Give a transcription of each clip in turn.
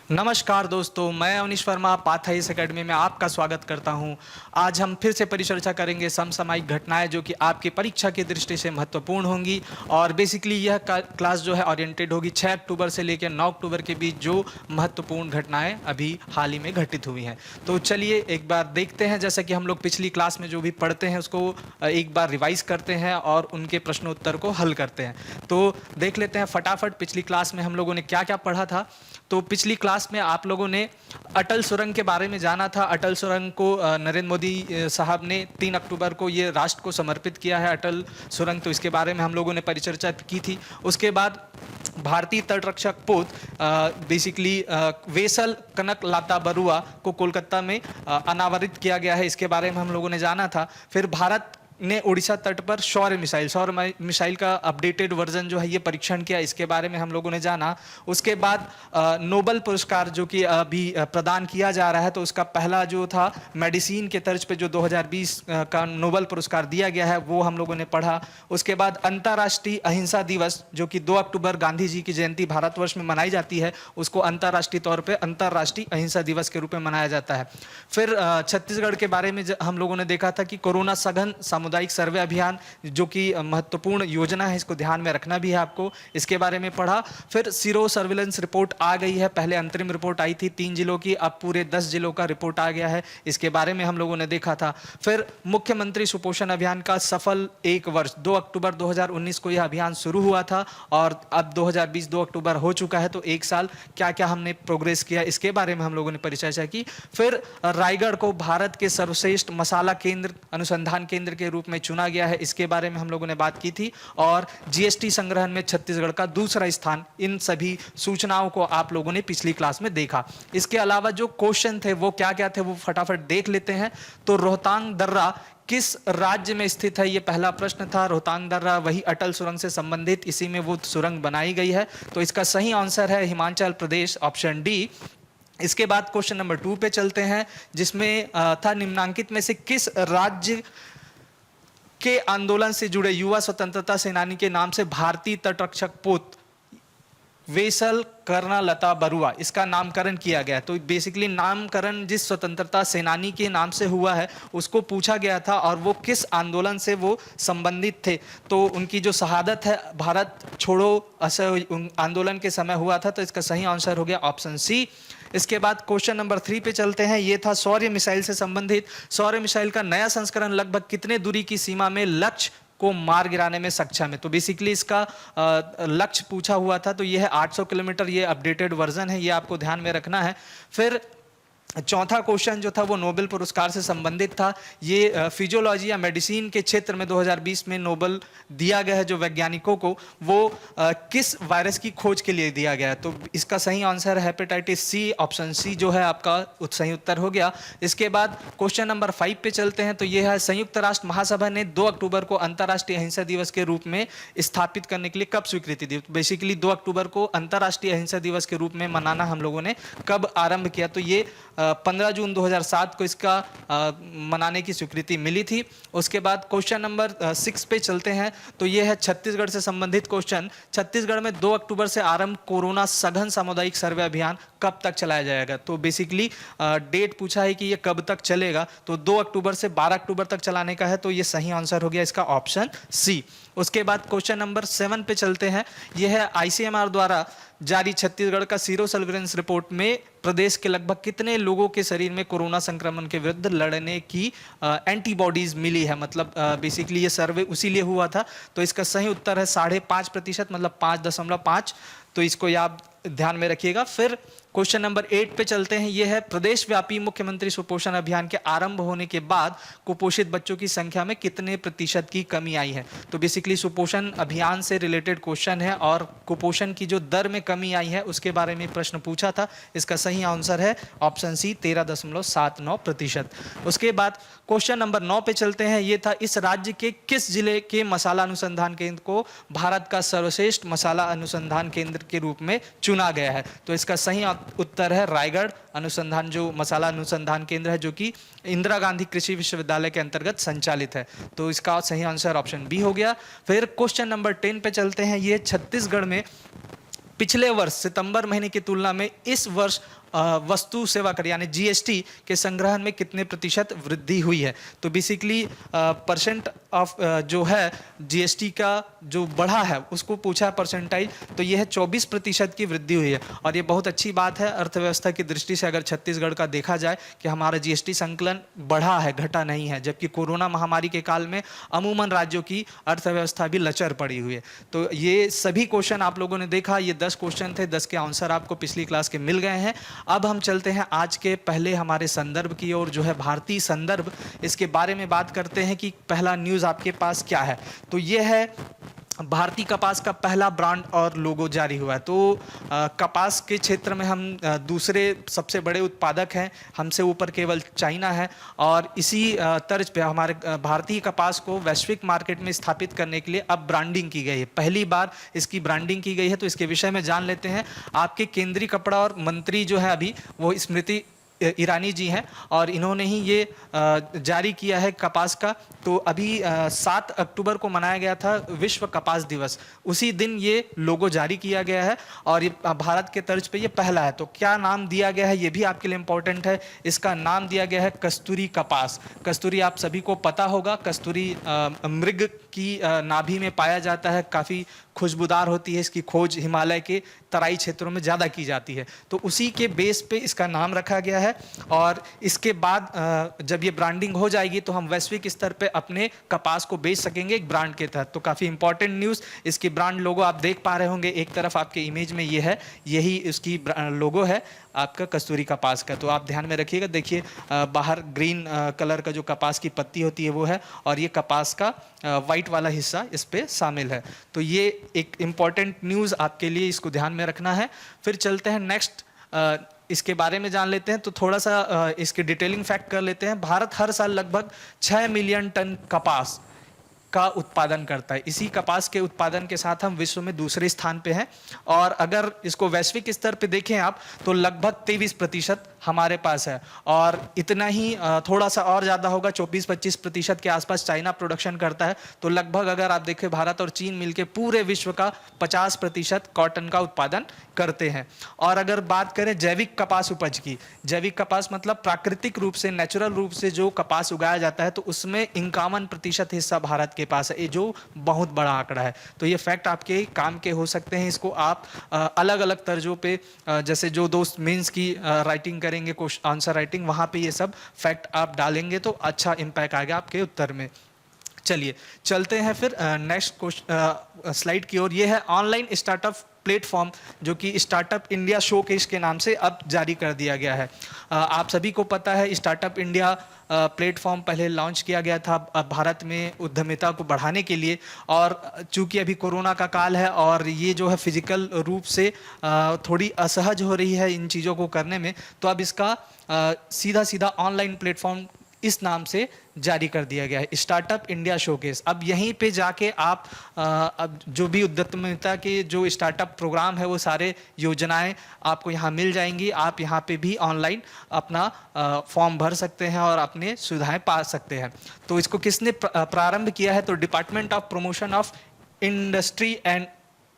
नमस्कार दोस्तों, मैं अवनीश वर्मा पाथाइस एकेडमी में आपका स्वागत करता हूं। आज हम फिर से परिचर्चा करेंगे समसामयिक घटनाएं जो कि आपकी परीक्षा की दृष्टि से महत्वपूर्ण होंगी। और बेसिकली यह क्लास जो है ओरिएंटेड होगी 6 अक्टूबर से लेकर 9 अक्टूबर के बीच जो महत्वपूर्ण घटनाएं अभी हाल ही में घटित हुई हैं। तो चलिए एक बार देखते हैं, जैसा कि हम लोग पिछली क्लास में जो भी पढ़ते हैं उसको एक बार रिवाइज करते हैं और उनके प्रश्नोत्तर को हल करते हैं। तो देख लेते हैं फटाफट पिछली क्लास में हम लोगों ने क्या क्या पढ़ा था। तो पिछली क्लास में आप लोगों ने अटल सुरंग के बारे में जाना था। अटल सुरंग को नरेंद्र मोदी साहब ने 3 अक्टूबर को ये राष्ट्र को समर्पित किया है अटल सुरंग, तो इसके बारे में हम लोगों ने परिचर्चा की थी। उसके बाद भारतीय तटरक्षक पोत बेसिकली वेसल कनक लाता बरुआ को कोलकाता में अनावरित किया गया है, इसके बारे में हम लोगों ने जाना था। फिर भारत ने उड़ीसा तट पर सौर मिसाइल का अपडेटेड वर्जन जो है ये परीक्षण किया, इसके बारे में हम लोगों ने जाना। उसके बाद नोबेल पुरस्कार जो कि अभी प्रदान किया जा रहा है, तो उसका पहला जो था मेडिसिन के तर्ज पे जो 2020 का नोबेल पुरस्कार दिया गया है वो हम लोगों ने पढ़ा। उसके बाद अंतर्राष्ट्रीय अहिंसा दिवस जो कि 2 अक्टूबर गांधी जी की जयंती भारतवर्ष में मनाई जाती है, उसको अंतर्राष्ट्रीय तौर पर अंतर्राष्ट्रीय अहिंसा दिवस के रूप में मनाया जाता है। फिर छत्तीसगढ़ के बारे में हम लोगों ने देखा था कि कोरोना सघन सामुदायिक सर्वे अभियान जो कि महत्वपूर्ण योजना है, इसको ध्यान में रखना भी है आपको, इसके बारे में पढ़ा। फिर सीरो सर्विलेंस रिपोर्ट आ गई है, पहले अंतरिम रिपोर्ट आई थी 3 जिलों की, अब पूरे 10 जिलों का रिपोर्ट आ गया है, इसके बारे में हम लोगों ने देखा था। फिर मुख्यमंत्री सुपोषण अभियान का सफल 1 वर्ष, 2 अक्टूबर 2019 को यह अभियान शुरू हुआ था और अब 2020 2 अक्टूबर हो चुका है, तो 1 साल क्या क्या हमने प्रोग्रेस किया इसके बारे में हम लोगों ने परिचर्चा की। फिर रायगढ़ को भारत के सर्वश्रेष्ठ मसाला केंद्र अनुसंधान केंद्र के रूप में चुना गया है, इसके बारे में हम लोगों ने बात की थी। और जीएसटी संग्रहण में छत्तीसगढ़ का दूसरा स्थान, इन सभी सूचनाओं को आप लोगों ने पिछली क्लास में देखा। इसके अलावा जो क्वेश्चन थे वो क्या क्या थे वो फटाफट देख लेते हैं। तो रोहतांग दर्रा किस राज्य में स्थित है, ये पहला प्रश्न था। रोहतांग दर्रा वही अटल सुरंग से संबंधित, इसी में वो सुरंग बनाई गई है, तो इसका सही आंसर है हिमाचल प्रदेश, ऑप्शन डी। इसके बाद क्वेश्चन नंबर 2 पे चलते हैं, जिसमें था निम्नांकित में से किस राज्य के आंदोलन से जुड़े युवा स्वतंत्रता सेनानी के नाम से भारतीय तटरक्षक पोत वेसल कर्णलता बरुआ इसका नामकरण किया गया। तो बेसिकली नामकरण जिस स्वतंत्रता सेनानी के नाम से हुआ है उसको पूछा गया था और वो किस आंदोलन से वो संबंधित थे, तो उनकी जो शहादत है भारत छोड़ो आंदोलन के समय हुआ था, तो इसका सही आंसर हो गया ऑप्शन सी। इसके बाद क्वेश्चन नंबर 3 पे चलते हैं, ये था सौर्य मिसाइल से संबंधित। सौर्य मिसाइल का नया संस्करण लगभग कितने दूरी की सीमा में लक्ष्य को मार गिराने में सक्षम है, तो बेसिकली इसका लक्ष्य पूछा हुआ था, तो ये है 800 किलोमीटर, ये अपडेटेड वर्जन है, ये आपको ध्यान में रखना है। फिर चौथा क्वेश्चन जो था वो नोबेल पुरस्कार से संबंधित था। ये फिजियोलॉजी या मेडिसिन के क्षेत्र में 2020 में नोबेल दिया गया है जो वैज्ञानिकों को, वो किस वायरस की खोज के लिए दिया गया है, तो इसका सही आंसर है हेपेटाइटिस सी, ऑप्शन सी जो है आपका सही उत्तर हो गया। इसके बाद क्वेश्चन नंबर 5 पे चलते हैं, तो ये है संयुक्त राष्ट्र महासभा ने 2 अक्टूबर को अंतर्राष्ट्रीय अहिंसा दिवस के रूप में स्थापित करने के लिए कब स्वीकृति दी। बेसिकली 2 अक्टूबर को अंतर्राष्ट्रीय अहिंसा दिवस के रूप में मनाना हम लोगों ने कब आरंभ किया, तो ये 15 जून 2007 को इसका मनाने की स्वीकृति मिली थी। उसके बाद क्वेश्चन नंबर 6 पे चलते हैं, तो ये है छत्तीसगढ़ से संबंधित क्वेश्चन। छत्तीसगढ़ में 2 अक्टूबर से आरंभ कोरोना सघन सामुदायिक सर्वे अभियान कब तक चलाया जाएगा, तो बेसिकली डेट पूछा है कि ये कब तक चलेगा, तो 2 अक्टूबर से 12 अक्टूबर तक चलाने का है, तो ये सही आंसर हो गया इसका ऑप्शन सी। उसके बाद क्वेश्चन नंबर 7 पे चलते हैं, यह है आईसीएमआर द्वारा जारी छत्तीसगढ़ का सीरो सर्विलेंस रिपोर्ट में प्रदेश के लगभग कितने लोगों के शरीर में कोरोना संक्रमण के विरुद्ध लड़ने की एंटीबॉडीज मिली है, मतलब बेसिकली ये सर्वे उसी लिए हुआ था, तो इसका सही उत्तर है 5.5%, मतलब 5.5, तो इसको आप ध्यान में रखिएगा। फिर क्वेश्चन नंबर 8 पे चलते हैं, यह है प्रदेश व्यापी मुख्यमंत्री सुपोषण अभियान के आरंभ होने के बाद कुपोषित बच्चों की संख्या में कितने प्रतिशत की कमी आई है, तो बेसिकली सुपोषण अभियान से रिलेटेड क्वेश्चन है और कुपोषण की जो दर में कमी आई है उसके बारे में प्रश्न पूछा था, इसका सही आंसर है ऑप्शन सी 13.79%। उसके बाद क्वेश्चन नंबर 9 पे चलते हैं, ये था इस राज्य के किस जिले के मसाला अनुसंधान केंद्र को भारत का सर्वश्रेष्ठ मसाला अनुसंधान केंद्र के रूप में चुना गया है, तो इसका सही उत्तर है रायगढ़ अनुसंधान, जो मसाला अनुसंधान केंद्र है जो कि इंदिरा गांधी कृषि विश्वविद्यालय के अंतर्गत संचालित है, तो इसका सही आंसर ऑप्शन बी हो गया। फिर क्वेश्चन नंबर 10 पे चलते हैं, ये छत्तीसगढ़ में पिछले वर्ष सितंबर महीने की तुलना में इस वर्ष वस्तु सेवा कर यानी जीएसटी के संग्रहण में कितने प्रतिशत वृद्धि हुई है। तो बेसिकली परसेंट ऑफ जो है जीएसटी का जो बढ़ा है उसको पूछा परसेंटाइज, तो यह है 24% की वृद्धि हुई है। और ये बहुत अच्छी बात है अर्थव्यवस्था की दृष्टि से, अगर छत्तीसगढ़ का देखा जाए कि हमारा जीएसटी संकलन बढ़ा है, घटा नहीं है, जबकि कोरोना महामारी के काल में अमूमन राज्यों की अर्थव्यवस्था भी लचर पड़ी हुई है। तो ये सभी क्वेश्चन आप लोगों ने देखा, ये 10 क्वेश्चन थे, 10 के आंसर आपको पिछली क्लास के मिल गए हैं। अब हम चलते हैं आज के पहले हमारे संदर्भ की ओर, जो है भारतीय संदर्भ। इसके बारे में बात करते हैं कि पहला न्यूज़ आपके पास क्या है। तो ये है भारतीय कपास का पहला ब्रांड और लोगो जारी हुआ है। तो कपास के क्षेत्र में हम दूसरे सबसे बड़े उत्पादक हैं, हमसे ऊपर केवल चाइना है। और इसी तर्ज पे हमारे भारतीय कपास को वैश्विक मार्केट में स्थापित करने के लिए अब ब्रांडिंग की गई है, पहली बार इसकी ब्रांडिंग की गई है। तो इसके विषय में जान लेते हैं। आपके केंद्रीय कपड़ा और मंत्री जो है अभी वो स्मृति ईरानी जी हैं, और इन्होंने ही ये जारी किया है कपास का। तो अभी 7 अक्टूबर को मनाया गया था विश्व कपास दिवस, उसी दिन ये लोगो जारी किया गया है और ये भारत के तर्ज पे ये पहला है। तो क्या नाम दिया गया है ये भी आपके लिए इम्पोर्टेंट है। इसका नाम दिया गया है कस्तूरी कपास। कस्तूरी आप सभी को पता होगा, कस्तूरी मृग की नाभि में पाया जाता है, काफ़ी खुशबूदार होती है। इसकी खोज हिमालय के तराई क्षेत्रों में ज़्यादा की जाती है। तो उसी के बेस पे इसका नाम रखा गया है। और इसके बाद जब ये ब्रांडिंग हो जाएगी तो हम वैश्विक स्तर पे अपने कपास को बेच सकेंगे एक ब्रांड के तहत। तो काफ़ी इंपॉर्टेंट न्यूज़। इसकी ब्रांड लोगो आप देख पा रहे होंगे, एक तरफ आपके इमेज में ये है, यही इसकी लोगो है आपका कस्तूरी कपास का। तो आप ध्यान में रखिएगा, देखिए बाहर ग्रीन कलर का जो कपास की पत्ती होती है वो है, और ये कपास का वाइट वाला हिस्सा इस पे शामिल है। तो ये एक इम्पॉर्टेंट न्यूज़ आपके लिए, इसको ध्यान में रखना है। फिर चलते हैं नेक्स्ट, इसके बारे में जान लेते हैं। तो थोड़ा सा इसके डिटेलिंग फैक्ट कर लेते हैं। भारत हर साल लगभग 6 मिलियन टन कपास का उत्पादन करता है। इसी कपास के उत्पादन के साथ हम विश्व में दूसरे स्थान पे हैं। और अगर इसको वैश्विक स्तर पे देखें आप, तो लगभग 23% हमारे पास है, और इतना ही थोड़ा सा और ज़्यादा होगा, 24-25% के आसपास चाइना प्रोडक्शन करता है। तो लगभग अगर आप देखें भारत और चीन मिलके पूरे विश्व का 50% कॉटन का उत्पादन करते हैं। और अगर बात करें जैविक कपास उपज की, जैविक कपास मतलब प्राकृतिक रूप से, नेचुरल रूप से जो कपास उगाया जाता है, तो उसमें 51% हिस्सा भारत के पास है, ये जो बहुत बड़ा आंकड़ा है। तो ये फैक्ट आपके काम के हो सकते हैं। इसको आप अलग अलग तर्जों पे, जैसे जो दोस्त मेंस की राइटिंग करेंगे, आंसर राइटिंग, वहाँ पे ये सब फैक्ट आप डालेंगे तो अच्छा इम्पैक्ट आएगा आपके उत्तर में। चलिए चलते हैं फिर नेक्स्ट स्लाइड की ओर। ये है ऑनलाइन स्टार्टअप प्लेटफॉर्म, जो कि स्टार्टअप इंडिया शोकेस के नाम से अब जारी कर दिया गया है। आप सभी को पता है स्टार्टअप इंडिया प्लेटफॉर्म पहले लॉन्च किया गया था भारत में उद्यमिता को बढ़ाने के लिए। और चूंकि अभी कोरोना का काल है और ये जो है फिजिकल रूप से थोड़ी असहज हो रही है इन चीज़ों को करने में, तो अब इसका सीधा सीधा ऑनलाइन प्लेटफॉर्म इस नाम से जारी कर दिया गया है, स्टार्टअप इंडिया शोकेस। अब यहीं पे जाके आप अब जो भी उद्यमिता के जो स्टार्टअप प्रोग्राम है वो सारे योजनाएं आपको यहाँ मिल जाएंगी। आप यहाँ पे भी ऑनलाइन अपना फॉर्म भर सकते हैं और अपने सुविधाएं पा सकते हैं। तो इसको किसने प्रारंभ किया है? तो department of promotion of industry and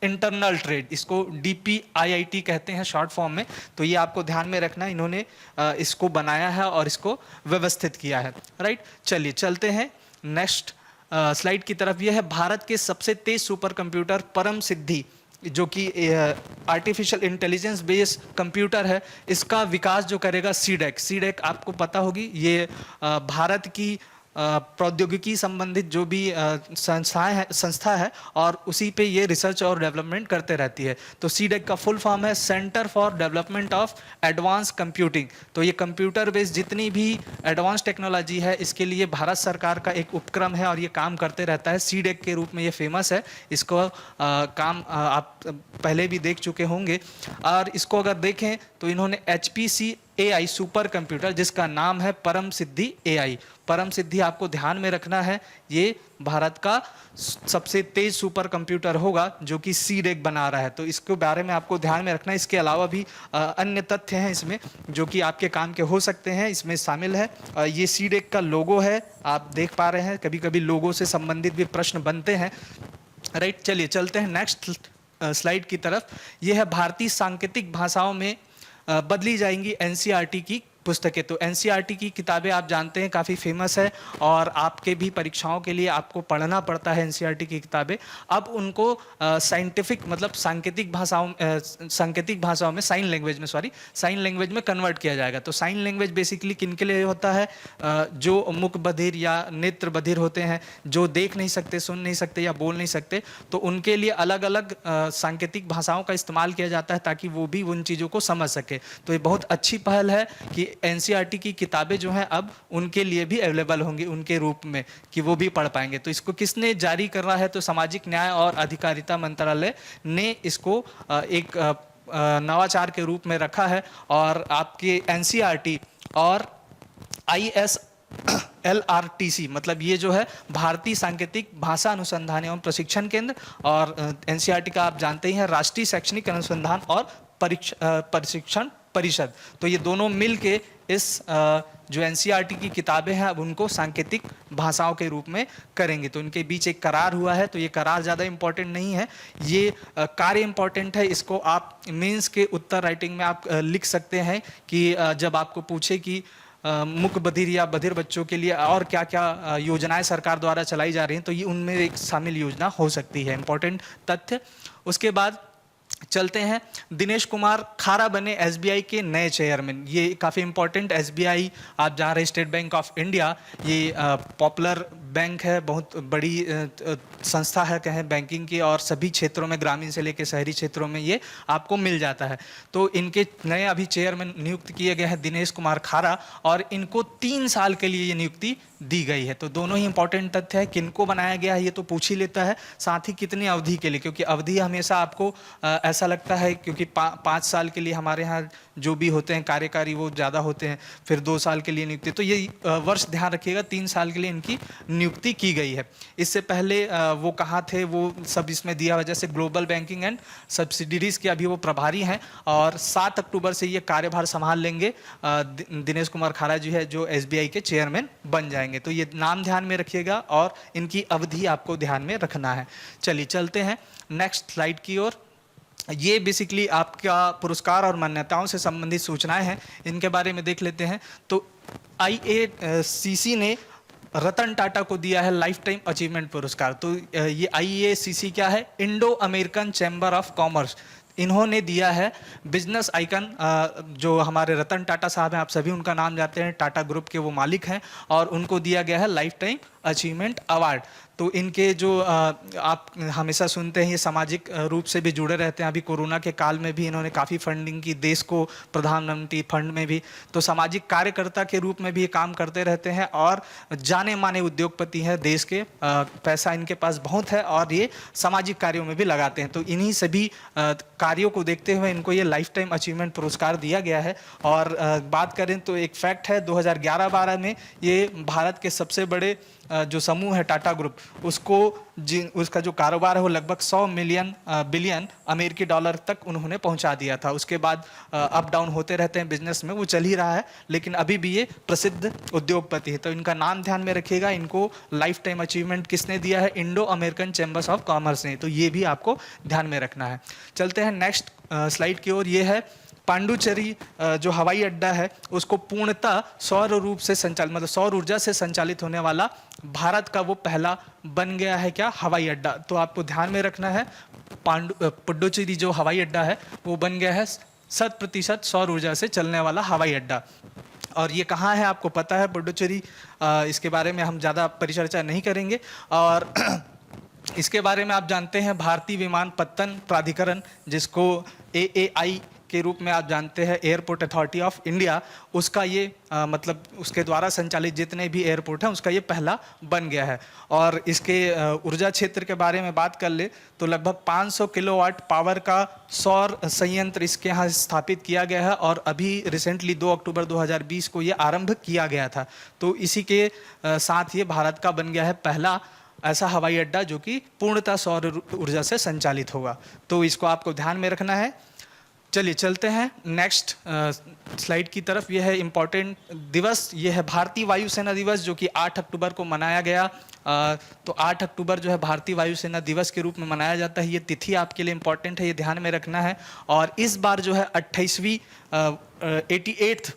internal trade, इसको DPIIT कहते हैं शॉर्ट फॉर्म में। तो ये आपको ध्यान में रखना, इन्होंने इसको बनाया है और इसको व्यवस्थित किया है। राइट, चलिए चलते हैं नेक्स्ट स्लाइड की तरफ। ये है भारत के सबसे तेज सुपर कंप्यूटर परम सिद्धि, जो कि आर्टिफिशियल इंटेलिजेंस बेस्ड कंप्यूटर है। इसका विकास जो करेगा सीडेक आपको पता होगी, ये भारत की प्रौद्योगिकी संबंधित जो भी संस्था है और उसी पे ये रिसर्च और डेवलपमेंट करते रहती है। तो सीडेक का फुल फॉर्म है centre for development of advance computing. तो ये कंप्यूटर बेस्ड जितनी भी एडवांस टेक्नोलॉजी है, इसके लिए भारत सरकार का एक उपक्रम है और ये काम करते रहता है। सीडेक के रूप में ये फेमस है। इसको काम आप पहले भी देख चुके होंगे। और इसको अगर देखें तो इन्होंने HPC AI सुपर कंप्यूटर, जिसका नाम है परम सिद्धि AI। परम सिद्धि आपको ध्यान में रखना है, ये भारत का सबसे तेज सुपर कंप्यूटर होगा जो कि सीडेक बना रहा है। तो इसके बारे में आपको ध्यान में रखना है। इसके अलावा भी अन्य तथ्य हैं इसमें जो कि आपके काम के हो सकते हैं, इसमें शामिल है। ये सीडेक का लोगो है, आप देख पा रहे हैं। कभी कभी लोगो से संबंधित भी प्रश्न बनते हैं। राइट, चलिए चलते हैं नेक्स्ट स्लाइड की तरफ, ये है भारतीय सांकेतिक भाषाओं में बदली जाएंगी एनसीईआरटी की पुस्तकें। तो एनसीईआरटी की किताबें आप जानते हैं काफ़ी फेमस है और आपके भी परीक्षाओं के लिए आपको पढ़ना पड़ता है एनसीईआरटी की किताबें। अब उनको साइंटिफिक मतलब सांकेतिक भाषाओं में साइन लैंग्वेज में कन्वर्ट किया जाएगा। तो साइन लैंग्वेज बेसिकली किन के लिए होता है? जो मुख बधिर या नेत्र बधिर होते हैं, जो देख नहीं सकते, सुन नहीं सकते या बोल नहीं सकते, तो उनके लिए अलग अलग सांकेतिक भाषाओं का इस्तेमाल किया जाता है ताकि वो भी उन चीज़ों को समझ सके। तो ये बहुत अच्छी पहल है कि एनसीईआरटी की किताबें जो हैं अब उनके लिए भी अवेलेबल होंगी उनके रूप में, कि वो भी पढ़ पाएंगे। तो इसको किसने जारी कर रहा है? तो सामाजिक न्याय और अधिकारिता मंत्रालय ने इसको एक नवाचार के रूप में रखा है। और आपके एनसीईआरटी और ISLRTC मतलब ये जो है भारतीय सांकेतिक भाषा अनुसंधान एवं प्रशिक्षण केंद्र, और एनसीईआरटी का आप जानते ही हैं राष्ट्रीय शैक्षणिक अनुसंधान और प्रशिक्षण परिषद। तो ये दोनों मिल के इस जो एनसीईआरटी की किताबें हैं अब उनको सांकेतिक भाषाओं के रूप में करेंगे। तो इनके बीच एक करार हुआ है। तो ये करार ज़्यादा इंपॉर्टेंट नहीं है, ये कार्य इंपॉर्टेंट है। इसको आप मेंस के उत्तर राइटिंग में आप लिख सकते हैं कि जब आपको पूछे कि मुख बधिर या बधिर बच्चों के लिए और क्या क्या योजनाएं सरकार द्वारा चलाई जा रही हैं, तो ये उनमें एक शामिल योजना हो सकती है। इंपॉर्टेंट तथ्य। उसके बाद चलते हैं, दिनेश कुमार खारा बने एसबीआई के नए चेयरमैन। ये काफ़ी इंपॉर्टेंट, एसबीआई आप जहाँ रहे स्टेट बैंक ऑफ इंडिया, ये पॉपुलर बैंक है, बहुत बड़ी संस्था है कहें बैंकिंग की, और सभी क्षेत्रों में ग्रामीण से लेकर शहरी क्षेत्रों में ये आपको मिल जाता है। तो इनके नए अभी चेयरमैन नियुक्त किए गए हैं दिनेश कुमार खारा, और इनको 3 साल के लिए ये नियुक्ति दी गई है। तो दोनों ही इंपॉर्टेंट तथ्य है। किनको बनाया गया है ये तो पूछ ही लेता है, साथ ही कितनी अवधि के लिए, क्योंकि अवधि हमेशा आपको ऐसा लगता है क्योंकि 5 साल के लिए हमारे यहाँ जो भी होते हैं कार्यकारी वो ज़्यादा होते हैं, फिर 2 साल के लिए नियुक्ति, तो ये वर्ष ध्यान रखिएगा 3 साल के लिए इनकी नियुक्ति की गई है। इससे पहले वो कहाँ थे वो सब इसमें दिया हुआ, जैसे ग्लोबल बैंकिंग एंड सब्सिडीज के अभी वो प्रभारी हैं, और 7 अक्टूबर से ये कार्यभार संभाल लेंगे। दिनेश कुमार खारा जी है जो एसबीआई के चेयरमैन बन जाएंगे। तो ये नाम ध्यान में रखिएगा और इनकी अवधि आपको ध्यान में रखना है। चलिए चलते हैं नेक्स्ट स्लाइड की ओर। ये बेसिकली आपका पुरस्कार और मान्यताओं से संबंधित सूचनाएं हैं, इनके बारे में देख लेते हैं। तो IACC ने रतन टाटा को दिया है लाइफ टाइम अचीवमेंट पुरस्कार। तो ये IACC क्या है? Indo American chamber of commerce. इन्होंने दिया है बिजनेस आइकन, जो हमारे रतन टाटा साहब हैं, आप सभी उनका नाम जानते हैं, टाटा ग्रुप के वो मालिक हैं, और उनको दिया गया है लाइफ टाइम अचीवमेंट अवार्ड। तो इनके जो आप हमेशा सुनते हैं, ये सामाजिक रूप से भी जुड़े रहते हैं। अभी कोरोना के काल में भी इन्होंने काफ़ी फंडिंग की देश को, प्रधानमंत्री फंड में भी। तो सामाजिक कार्यकर्ता के रूप में भी ये काम करते रहते हैं, और जाने माने उद्योगपति हैं देश के। पैसा इनके पास बहुत है और ये सामाजिक कार्यों में भी लगाते हैं। तो इन्हीं सभी कार्यों को देखते हुए इनको ये लाइफ टाइम अचीवमेंट पुरस्कार दिया गया है। और बात करें तो एक फैक्ट है, 2011-12 में ये भारत के सबसे बड़े जो समूह है टाटा ग्रुप, उसका जो कारोबार है वो लगभग 100 बिलियन अमेरिकी डॉलर तक उन्होंने पहुंचा दिया था। उसके बाद अप डाउन होते रहते हैं बिजनेस में, वो चल ही रहा है, लेकिन अभी भी ये प्रसिद्ध उद्योगपति है। तो इनका नाम ध्यान में रखिएगा। इनको लाइफ टाइम अचीवमेंट किसने दिया है? Indo American chambers of commerce ने। तो ये भी आपको ध्यान में रखना है। चलते हैं नेक्स्ट स्लाइड की ओर। ये है पांडुचेरी जो हवाई अड्डा है उसको पूर्णतः सौर रूप से संचालित, मतलब सौर ऊर्जा से संचालित होने वाला भारत का वो पहला बन गया है क्या? हवाई अड्डा। तो आपको ध्यान में रखना है, पुडुचेरी जो हवाई अड्डा है वो बन गया है 100% सौर ऊर्जा से चलने वाला हवाई अड्डा। और ये कहाँ है आपको पता है पुडुचेरी, इसके बारे में हम ज़्यादा परिचर्चा नहीं करेंगे। और इसके बारे में आप जानते हैं भारतीय विमानपत्तन प्राधिकरण, जिसको AAI के रूप में आप जानते हैं, एयरपोर्ट अथॉरिटी ऑफ इंडिया, उसका ये मतलब उसके द्वारा संचालित जितने भी एयरपोर्ट हैं उसका ये पहला बन गया है। और इसके ऊर्जा क्षेत्र के बारे में बात कर ले तो लगभग 500 किलोवाट पावर का सौर संयंत्र इसके यहाँ स्थापित किया गया है, और अभी रिसेंटली 2 अक्टूबर 2020 को ये आरंभ किया गया था। तो इसी के साथ ये भारत का बन गया है पहला ऐसा हवाई अड्डा जो कि पूर्णतः सौर ऊर्जा से संचालित होगा। तो इसको आपको ध्यान में रखना है। चलिए चलते हैं नेक्स्ट स्लाइड की तरफ। यह है इम्पॉर्टेंट दिवस, यह है भारतीय वायुसेना दिवस, जो कि 8 अक्टूबर को मनाया गया तो 8 अक्टूबर जो है भारतीय वायुसेना दिवस के रूप में मनाया जाता है। ये तिथि आपके लिए इम्पोर्टेंट है, ये ध्यान में रखना है। और इस बार जो है 28वीं 88th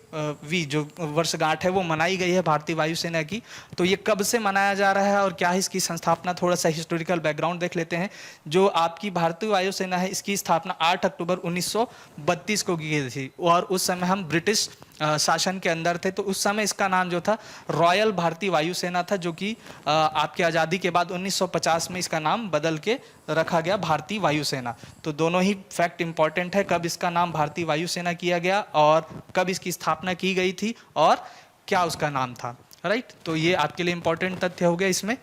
वी जो वर्षगांठ है वो मनाई गई है भारतीय वायुसेना की। तो ये कब से मनाया जा रहा है और क्या है इसकी संस्थापना, थोड़ा सा हिस्टोरिकल बैकग्राउंड देख लेते हैं। जो आपकी भारतीय वायुसेना है इसकी स्थापना 8 अक्टूबर 1932 को की गई थी और उस समय हम ब्रिटिश शासन के अंदर थे। तो उस समय इसका नाम जो था रॉयल भारतीय वायुसेना था, जो कि आपकी आज़ादी के बाद 1950 में इसका नाम बदल के रखा गया भारतीय वायुसेना। तो दोनों ही फैक्ट इंपॉर्टेंट है, कब इसका नाम भारतीय वायुसेना किया गया और कब इसकी स्थापना की गई थी और क्या उसका नाम था। राइट, तो ये आपके लिए इंपॉर्टेंट तथ्य हो गया इसमें।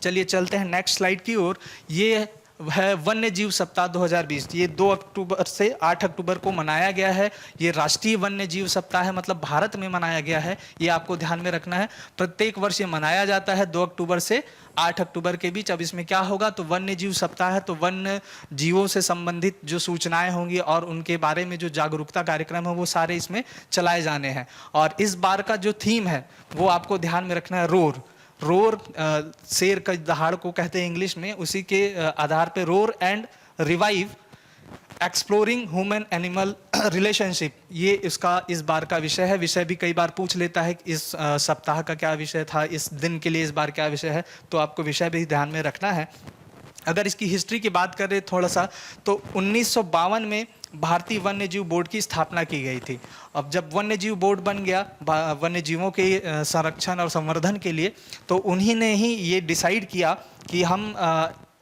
चलिए चलते हैं नेक्स्ट स्लाइड की ओर। ये है वन्य जीव सप्ताह 2020। ये 2 अक्टूबर से 8 अक्टूबर को मनाया गया है। ये राष्ट्रीय वन्य जीव सप्ताह है, मतलब भारत में मनाया गया है, ये आपको ध्यान में रखना है। प्रत्येक वर्ष ये मनाया जाता है 2 अक्टूबर से 8 अक्टूबर के बीच। अब इसमें क्या होगा, तो वन्य जीव सप्ताह है तो वन्य जीवों से संबंधित जो सूचनाएं होंगी और उनके बारे में जो जागरूकता कार्यक्रम है वो सारे इसमें चलाए जाने हैं। और इस बार का जो थीम है वो आपको ध्यान में रखना है, रोर। रोर शेर का दहाड़ को कहते हैं इंग्लिश में, उसी के आधार पे roar and revive exploring human animal relationship, ये इसका इस बार का विषय है। विषय भी कई बार पूछ लेता है कि इस सप्ताह का क्या विषय था, इस दिन के लिए इस बार क्या विषय है, तो आपको विषय भी ध्यान में रखना है। अगर इसकी हिस्ट्री की बात करें थोड़ा सा, तो 1952 में भारतीय वन्य जीव बोर्ड की स्थापना की गई थी। अब जब वन्य जीव बोर्ड बन गया वन्य जीवों के संरक्षण और संवर्धन के लिए, तो उन्हीं ने ही ये डिसाइड किया कि हम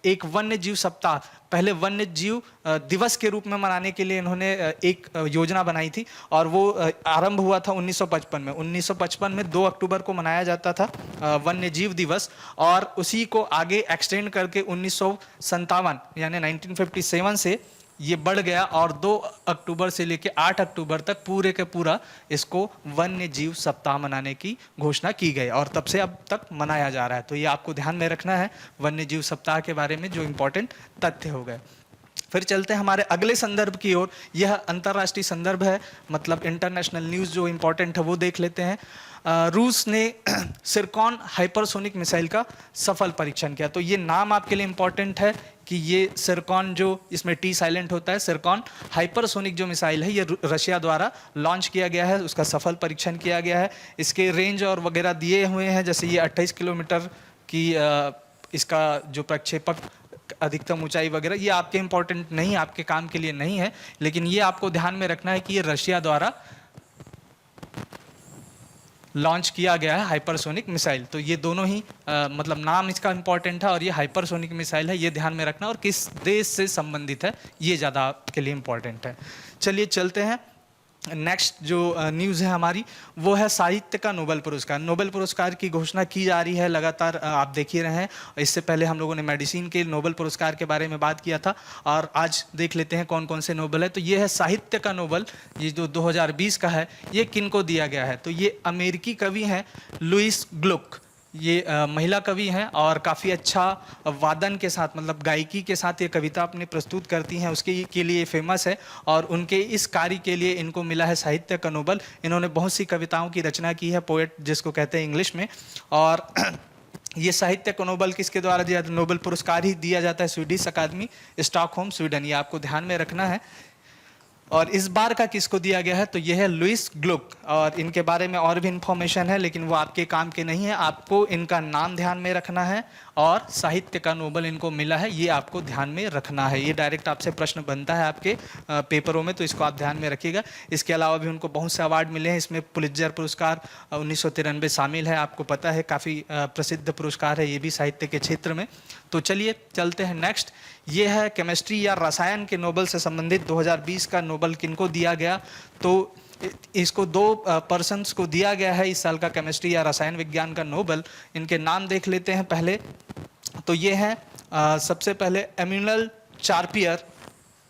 एक वन्य जीव सप्ताह, पहले वन्य जीव दिवस के रूप में मनाने के लिए इन्होंने एक योजना बनाई थी और वो आरंभ हुआ था 1955 में। 1955 में 2 अक्टूबर को मनाया जाता था वन्य जीव दिवस, और उसी को आगे एक्सटेंड करके 1957 यानी 1957 से ये बढ़ गया और 2 अक्टूबर से लेकर 8 अक्टूबर तक पूरे के पूरा इसको वन्य जीव सप्ताह मनाने की घोषणा की गई और तब से अब तक मनाया जा रहा है। तो ये आपको ध्यान में रखना है वन्य जीव सप्ताह के बारे में जो इम्पोर्टेंट तथ्य हो गए। फिर चलते हैं हमारे अगले संदर्भ की ओर। यह अंतर्राष्ट्रीय संदर्भ है, मतलब इंटरनेशनल न्यूज़ जो इम्पोर्टेंट है वो देख लेते हैं। रूस ने सिरकॉन हाइपरसोनिक मिसाइल का सफल परीक्षण किया। तो ये नाम आपके लिए इम्पोर्टेंट है कि ये सिरकॉन, जो इसमें टी साइलेंट होता है, सिरकॉन हाइपरसोनिक जो मिसाइल है ये रशिया द्वारा लॉन्च किया गया है, उसका सफल परीक्षण किया गया है। इसके रेंज और वगैरह दिए हुए हैं, जैसे ये 28 किलोमीटर की इसका जो प्रक्षेपक अधिकतम ऊंचाई वगैरह, ये आपके इंपॉर्टेंट नहीं, आपके काम के लिए नहीं है, लेकिन ये आपको ध्यान में रखना है कि ये रशिया द्वारा लॉन्च किया गया है हाइपरसोनिक मिसाइल। तो ये दोनों ही मतलब नाम इसका इंपॉर्टेंट है और ये हाइपरसोनिक मिसाइल है, ये ध्यान में रखना, और किस देश से संबंधित है ये ज़्यादा आपके लिए इंपॉर्टेंट है। चलिए चलते हैं नेक्स्ट जो न्यूज़ है हमारी, वो है साहित्य का नोबेल पुरस्कार। नोबेल पुरस्कार की घोषणा की जा रही है लगातार, आप देख ही रहे हैं। इससे पहले हम लोगों ने मेडिसिन के नोबेल पुरस्कार के बारे में बात किया था और आज देख लेते हैं कौन कौन से नोबेल है। तो ये है साहित्य का नोबेल, ये जो 2020 का है, ये किन को दिया गया है, तो ये अमेरिकी कवि हैं लुइस ग्लुक। ये महिला कवि हैं और काफ़ी अच्छा वादन के साथ, मतलब गायकी के साथ ये कविता अपनी प्रस्तुत करती हैं, उसके के लिए फेमस है और उनके इस कार्य के लिए इनको मिला है साहित्य का नोबेल। इन्होंने बहुत सी कविताओं की रचना की है, पोएट जिसको कहते हैं इंग्लिश में। और ये साहित्य का नोबेल किसके द्वारा दिया, नोबेल पुरस्कार ही दिया जाता है स्वीडिश अकादमी, स्टॉकहोम, स्वीडन, ये आपको ध्यान में रखना है। और इस बार का किसको दिया गया है, तो यह है लुइस ग्लुक। और इनके बारे में और भी इंफॉर्मेशन है लेकिन वो आपके काम के नहीं है, आपको इनका नाम ध्यान में रखना है और साहित्य का नोबेल इनको मिला है, ये आपको ध्यान में रखना है। ये डायरेक्ट आपसे प्रश्न बनता है आपके पेपरों में, तो इसको आप ध्यान में रखिएगा। इसके अलावा भी उनको बहुत से अवार्ड मिले हैं, इसमें पुलित्जर पुरस्कार 1993 शामिल है, आपको पता है काफ़ी प्रसिद्ध पुरस्कार है ये भी साहित्य के क्षेत्र में। तो चलिए चलते हैं नेक्स्ट। ये है केमिस्ट्री या रसायन के नोबेल से संबंधित 2020 का नोबेल किनको दिया गया, तो इसको 2 पर्सन्स को दिया गया है इस साल का केमिस्ट्री या रसायन विज्ञान का नोबेल। इनके नाम देख लेते हैं पहले। तो ये हैं सबसे पहले एम्यूनल चार्पियर,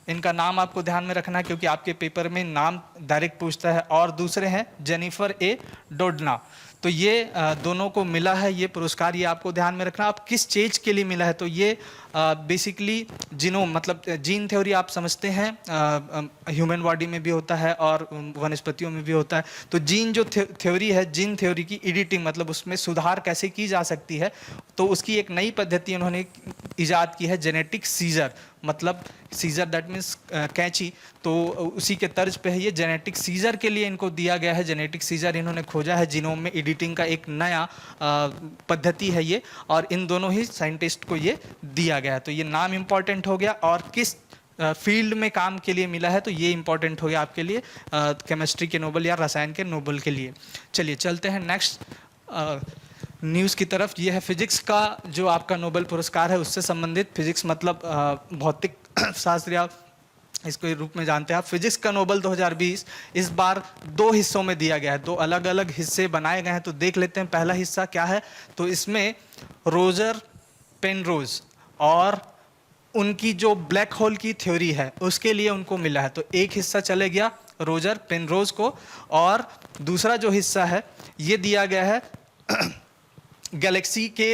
इनका नाम आपको ध्यान में रखना है क्योंकि आपके पेपर में नाम डायरेक्ट पूछता है। और दूसरे हैं जेनिफर ए डोडना। तो ये दोनों को मिला है ये पुरस्कार, ये आपको ध्यान में रखना। अब किस चीज़ के लिए मिला है, तो ये बेसिकली जीनोम मतलब जीन थ्योरी आप समझते हैं, ह्यूमन बॉडी में भी होता है और वनस्पतियों में भी होता है। तो जीन जो थ्योरी है, जीन थ्योरी की एडिटिंग मतलब उसमें सुधार कैसे की जा सकती है, तो उसकी एक नई पद्धति उन्होंने इजाद की है, जेनेटिक सीजर। मतलब सीजर दैट मीन्स कैंची, तो उसी के तर्ज पे है ये। जेनेटिक सीजर के लिए इनको दिया गया है, जेनेटिक सीजर इन्होंने खोजा है, जीनोम में एडिटिंग का एक नया पद्धति है ये, और इन दोनों ही साइंटिस्ट को ये दिया गया है। तो ये नाम इंपॉर्टेंट हो गया, और किस फील्ड में काम के लिए मिला है तो ये इंपॉर्टेंट हो गया आपके लिए, केमिस्ट्री के नोबेल या रसायन के नोबेल के लिए। चलिए चलते हैं नेक्स्ट न्यूज़ की तरफ। ये है फिजिक्स का जो आपका नोबेल पुरस्कार है, उससे संबंधित। फिजिक्स मतलब भौतिक शास्त्र या इसको रूप में जानते हैं आप। फिजिक्स का नोबेल 2020 इस बार 2 हिस्सों में दिया गया है, 2 अलग अलग हिस्से बनाए गए हैं। तो देख लेते हैं पहला हिस्सा क्या है। तो इसमें रोजर पेनरोज और उनकी जो ब्लैक होल की थ्योरी है उसके लिए उनको मिला है। तो एक हिस्सा चले गया रोजर पेनरोज को, और दूसरा जो हिस्सा है ये दिया गया है गैलेक्सी के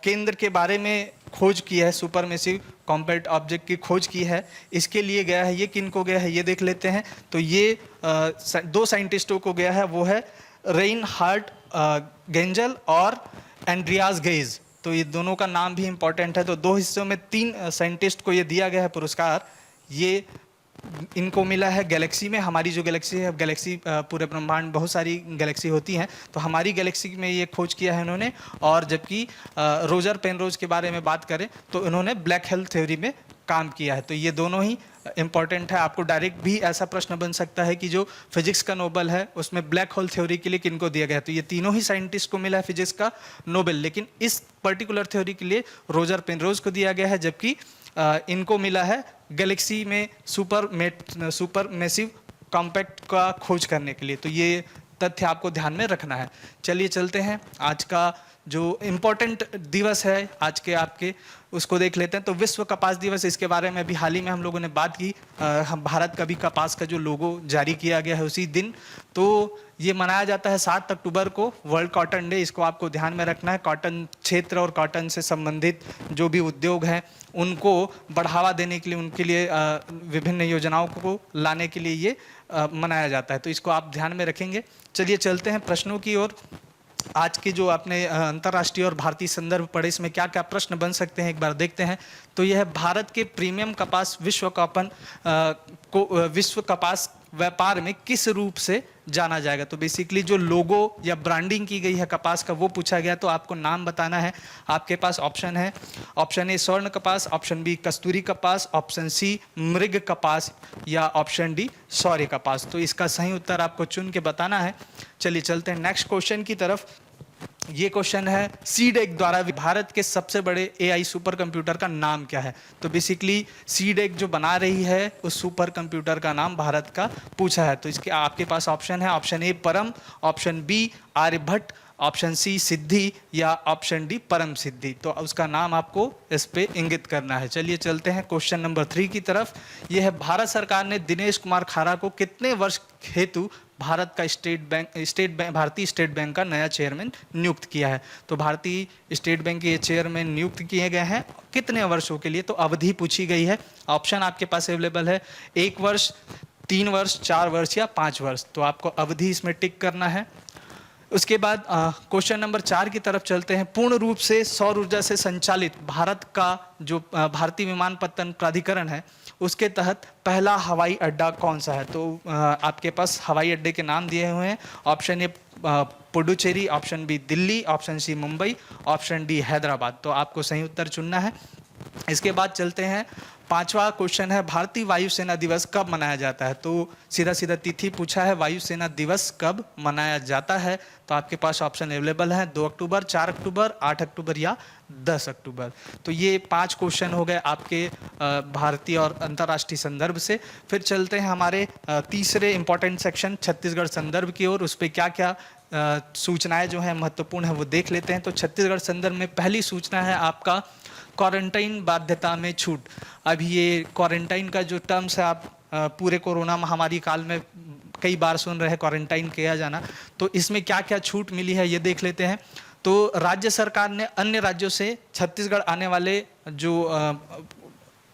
केंद्र के बारे में खोज की है, सुपरमेसिव कॉम्पैक्ट ऑब्जेक्ट की खोज की है, इसके लिए गया है। ये किन को गया है ये देख लेते हैं। तो ये 2 साइंटिस्टों को गया है, वो है रेनहार्ड गेंजल और एंड्रियास गेज। तो ये दोनों का नाम भी इंपॉर्टेंट है। तो 2 हिस्सों में 3 साइंटिस्ट को ये दिया गया है पुरस्कार। ये इनको मिला है गैलेक्सी में। हमारी जो गैलेक्सी है, गैलेक्सी पूरे ब्रह्मांड बहुत सारी गैलेक्सी होती हैं, तो हमारी गैलेक्सी में ये खोज किया है इन्होंने। और जबकि रोजर पेनरोज के बारे में बात करें तो इन्होंने ब्लैक होल थ्योरी में काम किया है। तो ये दोनों ही इंपॉर्टेंट है। आपको डायरेक्ट भी ऐसा प्रश्न बन सकता है कि जो फिजिक्स का नोबेल है उसमें ब्लैक होल थ्योरी के लिए किनको दिया गया है। तो ये तीनों ही साइंटिस्ट को मिला है फिजिक्स का नोबेल, लेकिन इस पर्टिकुलर थ्योरी के लिए रोजर पेनरोज को दिया गया है, जबकि इनको मिला है गैलेक्सी में सुपर मैसिव कॉम्पैक्ट का खोज करने के लिए। तो ये तथ्य आपको ध्यान में रखना है। चलिए चलते हैं आज का जो इम्पोर्टेंट दिवस है आज के आपके, उसको देख लेते हैं। तो विश्व कपास दिवस, इसके बारे में अभी हाल ही में हम लोगों ने बात की। हम भारत का भी कपास का जो लोगो जारी किया गया है उसी दिन। तो ये मनाया जाता है 7 अक्टूबर को, वर्ल्ड कॉटन डे। इसको आपको ध्यान में रखना है। कॉटन क्षेत्र और कॉटन से संबंधित जो भी उद्योग हैं उनको बढ़ावा देने के लिए, उनके लिए विभिन्न योजनाओं को लाने के लिए ये मनाया जाता है। तो इसको आप ध्यान में रखेंगे। चलिए चलते हैं प्रश्नों की ओर। आज के जो आपने अंतर्राष्ट्रीय और भारतीय संदर्भ पढ़े, इसमें क्या क्या प्रश्न बन सकते हैं एक बार देखते हैं। तो यह है भारत के प्रीमियम कपास विश्व कपास व्यापार में किस रूप से जाना जाएगा। तो बेसिकली जो लोगो या ब्रांडिंग की गई है कपास का वो पूछा गया। तो आपको नाम बताना है। आपके पास ऑप्शन है, ऑप्शन ए स्वर्ण कपास, ऑप्शन बी कस्तूरी कपास, ऑप्शन सी मृग कपास, या ऑप्शन डी शौर्य कपास। तो इसका सही उत्तर आपको चुन के बताना है। चलिए चलते हैं नेक्स्ट क्वेश्चन की तरफ। ये क्वेश्चन है सीडेक द्वारा भारत के सबसे बड़े एआई सुपर कंप्यूटर का नाम क्या है। तो बेसिकली सीडेक जो बना रही है उस सुपर कंप्यूटर का नाम भारत का पूछा है। तो इसके आपके पास ऑप्शन है, option A Param, option B Aryabhatta, option C Siddhi, या ऑप्शन डी परम सिद्धि। तो उसका नाम आपको इस पे इंगित करना है। चलिए चलते हैं क्वेश्चन नंबर 3 की तरफ। यह है भारत सरकार ने दिनेश कुमार खारा को कितने वर्ष हेतु भारत का भारतीय स्टेट बैंक का नया चेयरमैन नियुक्त किया है। तो भारतीय स्टेट बैंक के चेयरमैन नियुक्त किए गए हैं कितने वर्षों के लिए। तो अवधि पूछी गई है। ऑप्शन आपके पास अवेलेबल है, 1 वर्ष, 3 वर्ष, 4 वर्ष या 5 वर्ष। तो आपको अवधि इसमें टिक करना है। उसके बाद क्वेश्चन नंबर 4 की तरफ चलते हैं। पूर्ण रूप से सौर ऊर्जा से संचालित भारत का जो भारतीय विमानपत्तन प्राधिकरण है उसके तहत पहला हवाई अड्डा कौन सा है। तो आपके पास हवाई अड्डे के नाम दिए हुए हैं। Option A Puducherry, option B Delhi, option C Mumbai, option D Hyderabad. तो आपको सही उत्तर चुनना है। इसके बाद चलते हैं 5वां क्वेश्चन है, भारतीय वायुसेना दिवस कब मनाया जाता है। तो सीधा सीधा तिथि पूछा है, वायुसेना दिवस कब मनाया जाता है। तो आपके पास ऑप्शन अवेलेबल है, 2 अक्टूबर, 4 अक्टूबर, 8 अक्टूबर या 10 अक्टूबर। तो ये 5 क्वेश्चन हो गए आपके भारतीय और अंतर्राष्ट्रीय संदर्भ से। फिर चलते हैं हमारे तीसरे इंपॉर्टेंट सेक्शन छत्तीसगढ़ संदर्भ की ओर। उस पर क्या क्या सूचनाएं जो हैं महत्वपूर्ण है वो देख लेते हैं। तो छत्तीसगढ़ संदर्भ में पहली सूचना है आपका क्वारंटाइन बाध्यता में छूट। अभी ये क्वारंटाइन का जो टर्म्स है आप पूरे कोरोना महामारी काल में कई बार सुन रहे हैं क्वारंटाइन किया जाना। तो इसमें क्या क्या छूट मिली है ये देख लेते हैं। तो राज्य सरकार ने अन्य राज्यों से छत्तीसगढ़ आने वाले जो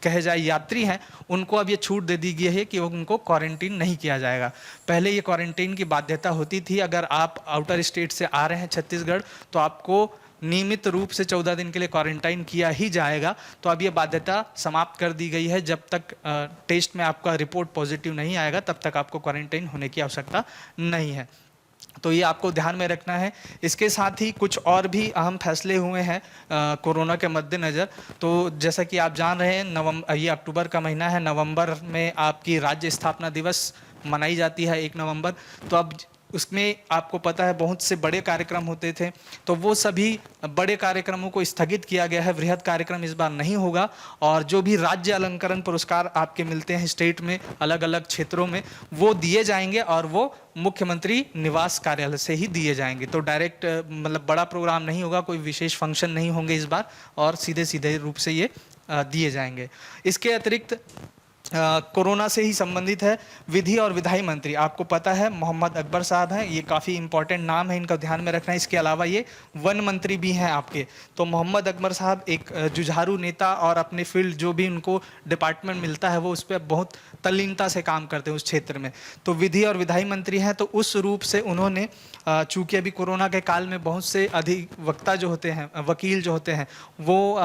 कहे जाए यात्री हैं, उनको अब ये छूट दे दी गई है कि उनको क्वारंटीन नहीं किया जाएगा। पहले ये क्वारंटीन की बाध्यता होती थी, अगर आप आउटर स्टेट से आ रहे हैं छत्तीसगढ़ तो आपको नियमित रूप से 14 दिन के लिए क्वारंटाइन किया ही जाएगा। तो अब ये बाध्यता समाप्त कर दी गई है, जब तक टेस्ट में आपका रिपोर्ट पॉजिटिव नहीं आएगा तब तक आपको क्वारंटाइन होने की आवश्यकता नहीं है। तो ये आपको ध्यान में रखना है। इसके साथ ही कुछ और भी अहम फैसले हुए हैं कोरोना के मद्देनज़र। तो जैसा कि आप जान रहे हैं, ये अक्टूबर का महीना है, नवंबर में आपकी राज्य स्थापना दिवस मनाई जाती है 1 नवंबर। तो अब उसमें आपको पता है बहुत से बड़े कार्यक्रम होते थे, तो वो सभी बड़े कार्यक्रमों को स्थगित किया गया है। वृहद कार्यक्रम इस बार नहीं होगा, और जो भी राज्य अलंकरण पुरस्कार आपके मिलते हैं स्टेट में अलग अलग क्षेत्रों में, वो दिए जाएंगे और वो मुख्यमंत्री निवास कार्यालय से ही दिए जाएंगे। तो डायरेक्ट मतलब बड़ा प्रोग्राम नहीं होगा, कोई विशेष फंक्शन नहीं होंगे इस बार, और सीधे सीधे रूप से ये दिए जाएंगे। इसके अतिरिक्त कोरोना से ही संबंधित है, विधि और विधायी मंत्री आपको पता है मोहम्मद अकबर साहब हैं, ये काफ़ी इंपॉर्टेंट नाम है, इनका ध्यान में रखना है। इसके अलावा ये वन मंत्री भी हैं आपके। तो मोहम्मद अकबर साहब एक जुझारू नेता, और अपने फील्ड जो भी उनको डिपार्टमेंट मिलता है वो उस पर बहुत तल्लीनता से काम करते हैं उस क्षेत्र में। तो विधि और विधायी मंत्री हैं, तो उस रूप से उन्होंने चूँकि अभी कोरोना के काल में बहुत से अधिवक्ता जो होते हैं, वकील जो होते हैं, वो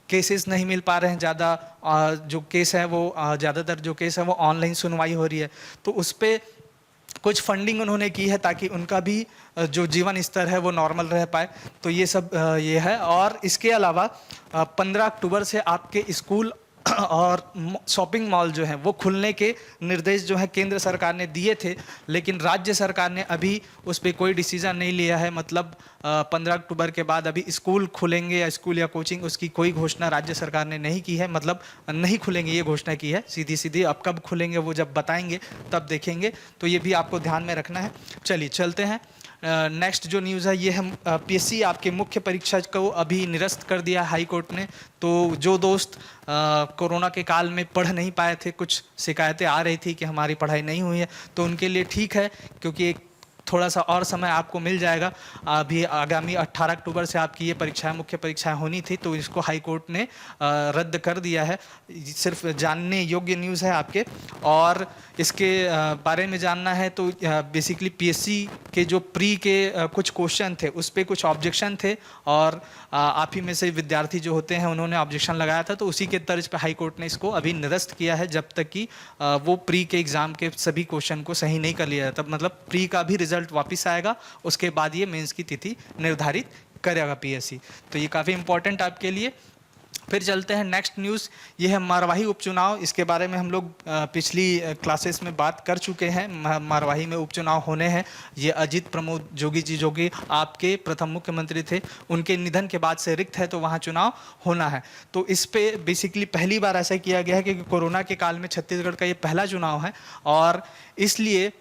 केसेस नहीं मिल पा रहे हैं ज़्यादा, जो केस है वो ज़्यादातर जो केस है वो ऑनलाइन सुनवाई हो रही है। तो उस पर कुछ फंडिंग उन्होंने की है ताकि उनका भी जो जीवन स्तर है वो नॉर्मल रह पाए। तो ये सब ये है। और इसके अलावा 15 अक्टूबर से आपके स्कूल और शॉपिंग मॉल जो हैं वो खुलने के निर्देश जो है केंद्र सरकार ने दिए थे, लेकिन राज्य सरकार ने अभी उस पर कोई डिसीजन नहीं लिया है। मतलब 15 अक्टूबर के बाद अभी स्कूल खुलेंगे या स्कूल या कोचिंग, उसकी कोई घोषणा राज्य सरकार ने नहीं की है। मतलब नहीं खुलेंगे ये घोषणा की है सीधी सीधी। अब कब खुलेंगे वो जब बताएंगे तब देखेंगे। तो ये भी आपको ध्यान में रखना है। चलिए चलते हैं। नेक्स्ट जो न्यूज़ है ये हम पीएससी आपके मुख्य परीक्षा को अभी निरस्त कर दिया हाई कोर्ट ने। तो जो दोस्त कोरोना के काल में पढ़ नहीं पाए थे, कुछ शिकायतें आ रही थी कि हमारी पढ़ाई नहीं हुई है, तो उनके लिए ठीक है, क्योंकि एक थोड़ा सा और समय आपको मिल जाएगा। अभी आगामी 18 अक्टूबर से आपकी ये परीक्षाएं, मुख्य परीक्षाएं होनी थी, तो इसको हाई कोर्ट ने रद्द कर दिया है। सिर्फ जानने योग्य न्यूज़ है आपके। और इसके बारे में जानना है तो बेसिकली पीएससी के जो प्री के कुछ क्वेश्चन थे उस पर कुछ ऑब्जेक्शन थे, और आप ही में से विद्यार्थी जो होते हैं उन्होंने ऑब्जेक्शन लगाया था। तो उसी के तर्ज पर हाई कोर्ट ने इसको अभी निरस्त किया है, जब तक कि वो प्री के एग्ज़ाम के सभी क्वेश्चन को सही नहीं कर लिया जाता। मतलब प्री का भी रिजल्ट वापस आएगा, उसके बाद ये मेंस की तिथि निर्धारित करेगा पीएससी। तो ये काफ़ी इंपॉर्टेंट आपके लिए। फिर चलते हैं नेक्स्ट न्यूज़, ये है मारवाही उपचुनाव। इसके बारे में हम लोग पिछली क्लासेस में बात कर चुके हैं। मारवाही में उपचुनाव होने हैं। ये अजित प्रमोद जोगी जी, जो कि आपके प्रथम मुख्यमंत्री थे, उनके निधन के बाद से रिक्त है, तो वहाँ चुनाव होना है। तो इस पे बेसिकली पहली बार ऐसा किया गया है कि कोरोना के काल में छत्तीसगढ़ का ये पहला चुनाव है, और इसलिए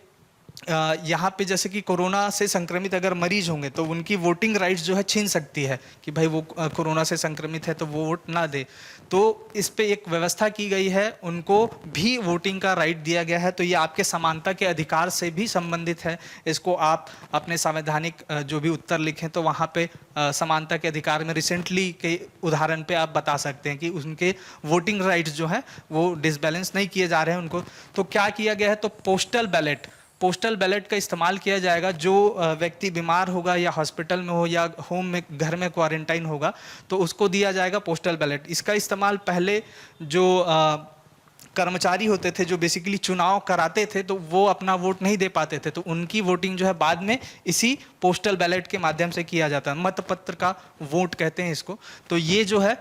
यहाँ पे जैसे कि कोरोना से संक्रमित अगर मरीज होंगे तो उनकी वोटिंग राइट्स जो है छीन सकती है कि भाई वो कोरोना से संक्रमित है तो वो वोट ना दे। तो इस पे एक व्यवस्था की गई है, उनको भी वोटिंग का राइट दिया गया है। तो ये आपके समानता के अधिकार से भी संबंधित है। इसको आप अपने संवैधानिक जो भी उत्तर लिखें तो वहाँ पे समानता के अधिकार में रिसेंटली के उदाहरण पे आप बता सकते हैं कि उनके वोटिंग राइट्स जो है वो डिसबैलेंस नहीं किए जा रहे हैं उनको। तो क्या किया गया है, तो पोस्टल बैलेट का इस्तेमाल किया जाएगा। जो व्यक्ति बीमार होगा या हॉस्पिटल में हो या होम में, घर में क्वारंटाइन होगा, तो उसको दिया जाएगा पोस्टल बैलेट। इसका इस्तेमाल पहले जो कर्मचारी होते थे, जो बेसिकली चुनाव कराते थे, तो वो अपना वोट नहीं दे पाते थे, तो उनकी वोटिंग जो है बाद में इसी पोस्टल बैलेट के माध्यम से किया जाता है। मतपत्र का वोट कहते हैं इसको। तो ये जो है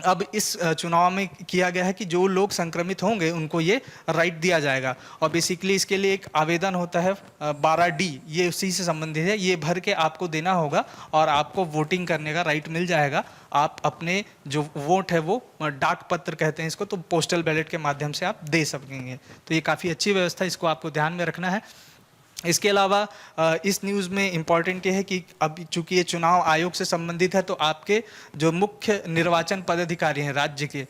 अब इस चुनाव में किया गया है कि जो लोग संक्रमित होंगे उनको ये राइट दिया जाएगा। और बेसिकली इसके लिए एक आवेदन होता है 12D, ये उसी से संबंधित है। ये भर के आपको देना होगा और आपको वोटिंग करने का राइट मिल जाएगा। आप अपने जो वोट है वो डाक पत्र कहते हैं इसको, तो पोस्टल बैलेट के माध्यम से आप दे सकेंगे। तो ये काफ़ी अच्छी व्यवस्था, इसको आपको ध्यान में रखना है। इसके अलावा इस न्यूज़ में इम्पॉर्टेंट ये है कि अब चूंकि ये चुनाव आयोग से संबंधित है, तो आपके जो मुख्य निर्वाचन पदाधिकारी हैं राज्य के,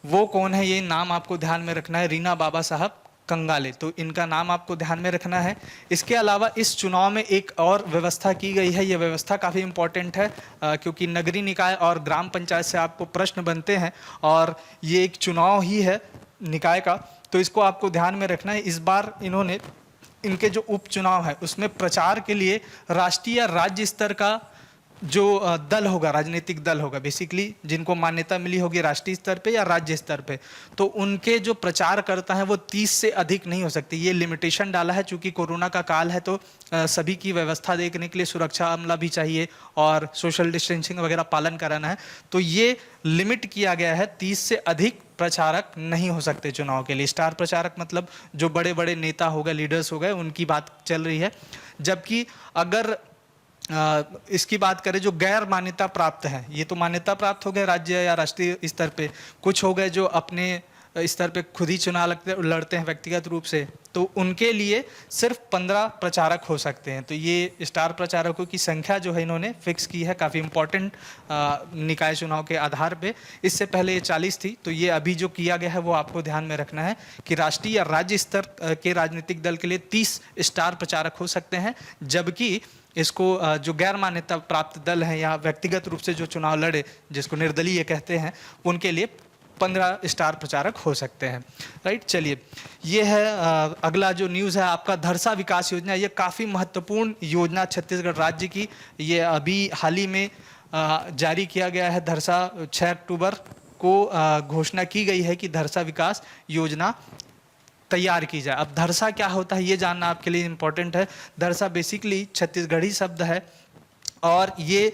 वो कौन है, ये नाम आपको ध्यान में रखना है। रीना बाबा साहब कंगाले, तो इनका नाम आपको ध्यान में रखना है। इसके अलावा इस चुनाव में एक और व्यवस्था की गई है, ये व्यवस्था काफ़ी इम्पॉर्टेंट है क्योंकि नगरीय निकाय और ग्राम पंचायत से आपको प्रश्न बनते हैं और ये एक चुनाव ही है निकाय का, तो इसको आपको ध्यान में रखना है। इस बार इन्होंने इनके जो उपचुनाव है उसमें प्रचार के लिए राष्ट्रीय या राज्य स्तर का जो दल होगा, राजनीतिक दल होगा बेसिकली, जिनको मान्यता मिली होगी राष्ट्रीय स्तर पे या राज्य स्तर पे, तो उनके जो प्रचार करता है वो 30 से अधिक नहीं हो सकती। ये लिमिटेशन डाला है चूंकि कोरोना का काल है, तो सभी की व्यवस्था देखने के लिए सुरक्षा अमला भी चाहिए और सोशल डिस्टेंसिंग वगैरह पालन कराना है, तो ये लिमिट किया गया है 30 से अधिक प्रचारक नहीं हो सकते चुनाव के लिए। स्टार प्रचारक मतलब जो बड़े बड़े नेता हो गए, लीडर्स हो गए, उनकी बात चल रही है। जबकि अगर इसकी बात करें जो गैर मान्यता प्राप्त है, ये तो मान्यता प्राप्त हो गए राज्य या राष्ट्रीय स्तर पे, कुछ हो गए जो अपने स्तर पे खुद ही चुनाव लड़ते हैं व्यक्तिगत रूप से, तो उनके लिए सिर्फ 15 प्रचारक हो सकते हैं। तो ये स्टार प्रचारकों की संख्या जो है इन्होंने फिक्स की है, काफ़ी इम्पोर्टेंट निकाय चुनाव के आधार पे। इससे पहले ये 40 थी, तो ये अभी जो किया गया है वो आपको ध्यान में रखना है कि राष्ट्रीय या राज्य स्तर के राजनीतिक दल के लिए 30 स्टार प्रचारक हो सकते हैं, जबकि इसको जो गैर मान्यता प्राप्त दल हैं या व्यक्तिगत रूप से जो चुनाव लड़े, जिसको निर्दलीय कहते हैं, उनके लिए 15 स्टार प्रचारक हो सकते हैं। राइट, चलिए ये है अगला जो न्यूज़ है आपका धरसा विकास योजना। ये काफ़ी महत्वपूर्ण योजना छत्तीसगढ़ राज्य की, ये अभी हाल ही में जारी किया गया है। धरसा 6 अक्टूबर को घोषणा की गई है कि धरसा विकास योजना तैयार की जाए। अब धरसा क्या होता है ये जानना आपके लिए इम्पोर्टेंट है। धरसा बेसिकली छत्तीसगढ़ी शब्द है और ये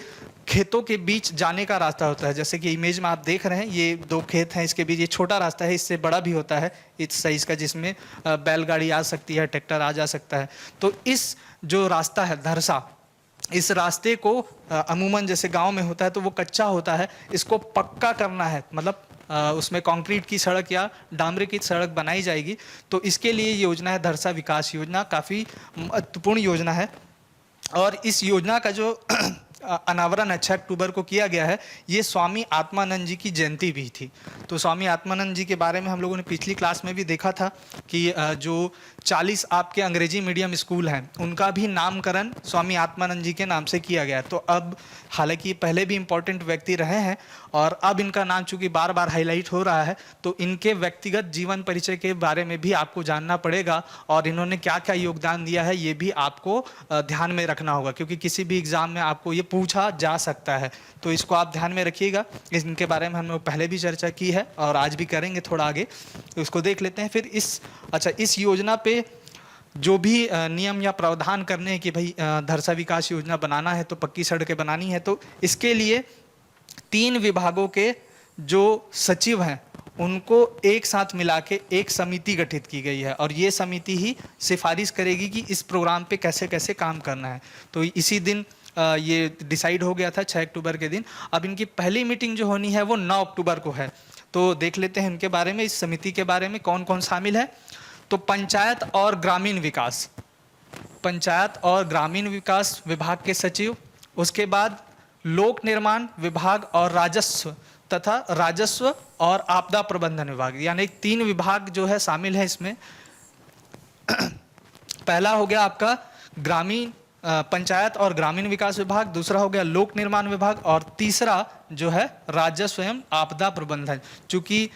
खेतों के बीच जाने का रास्ता होता है। जैसे कि इमेज में आप देख रहे हैं, ये 2 खेत हैं, इसके बीच ये छोटा रास्ता है, इससे बड़ा भी होता है इस साइज का, जिसमें बैलगाड़ी आ सकती है, ट्रैक्टर आ जा सकता है। तो इस जो रास्ता है धरसा, इस रास्ते को अमूमन जैसे गांव में होता है तो वो कच्चा होता है, इसको पक्का करना है, मतलब उसमें कंक्रीट की सड़क या डामरीकृत सड़क बनाई जाएगी। तो इसके लिए योजना है धरसा विकास योजना, काफ़ी महत्वपूर्ण योजना है। और इस योजना का जो अनावरण 6 अक्टूबर को किया गया है, ये स्वामी आत्मानंद जी की जयंती भी थी। तो स्वामी आत्मानंद जी के बारे में हम लोगों ने पिछली क्लास में भी देखा था कि जो 40 आपके अंग्रेजी मीडियम स्कूल हैं उनका भी नामकरण स्वामी आत्मानंद जी के नाम से किया गया। तो अब हालांकि पहले भी इम्पोर्टेंट व्यक्ति रहे हैं और अब इनका नाम चूंकि बार बार हाईलाइट हो रहा है, तो इनके व्यक्तिगत जीवन परिचय के बारे में भी आपको जानना पड़ेगा और इन्होंने क्या क्या योगदान दिया है ये भी आपको ध्यान में रखना होगा, क्योंकि किसी भी एग्जाम में आपको ये पूछा जा सकता है। तो इसको आप ध्यान में रखिएगा। इनके बारे में हमने पहले भी चर्चा की है और आज भी करेंगे थोड़ा आगे, तो इसको देख लेते हैं। फिर इस योजना पे जो भी नियम या प्रावधान करने हैं कि भाई धरसा विकास योजना बनाना है तो पक्की सड़कें बनानी है, तो इसके लिए 3 विभागों के जो सचिव हैं उनको एक साथ मिला के एक समिति गठित की गई है और ये समिति ही सिफारिश करेगी कि इस प्रोग्राम पे कैसे कैसे काम करना है। तो इसी दिन ये डिसाइड हो गया था 6 अक्टूबर के दिन। अब इनकी पहली मीटिंग जो होनी है वो 9 अक्टूबर को है। तो देख लेते हैं इनके बारे में, इस समिति के बारे में कौन कौन शामिल है। तो पंचायत और ग्रामीण विकास विभाग के सचिव, उसके बाद लोक निर्माण विभाग और राजस्व और आपदा प्रबंधन विभाग, यानी 3 विभाग जो है शामिल है इसमें। पहला हो गया आपका पंचायत और ग्रामीण विकास विभाग, दूसरा हो गया लोक निर्माण विभाग और तीसरा जो है राजस्व एवं आपदा प्रबंधन। चूंकि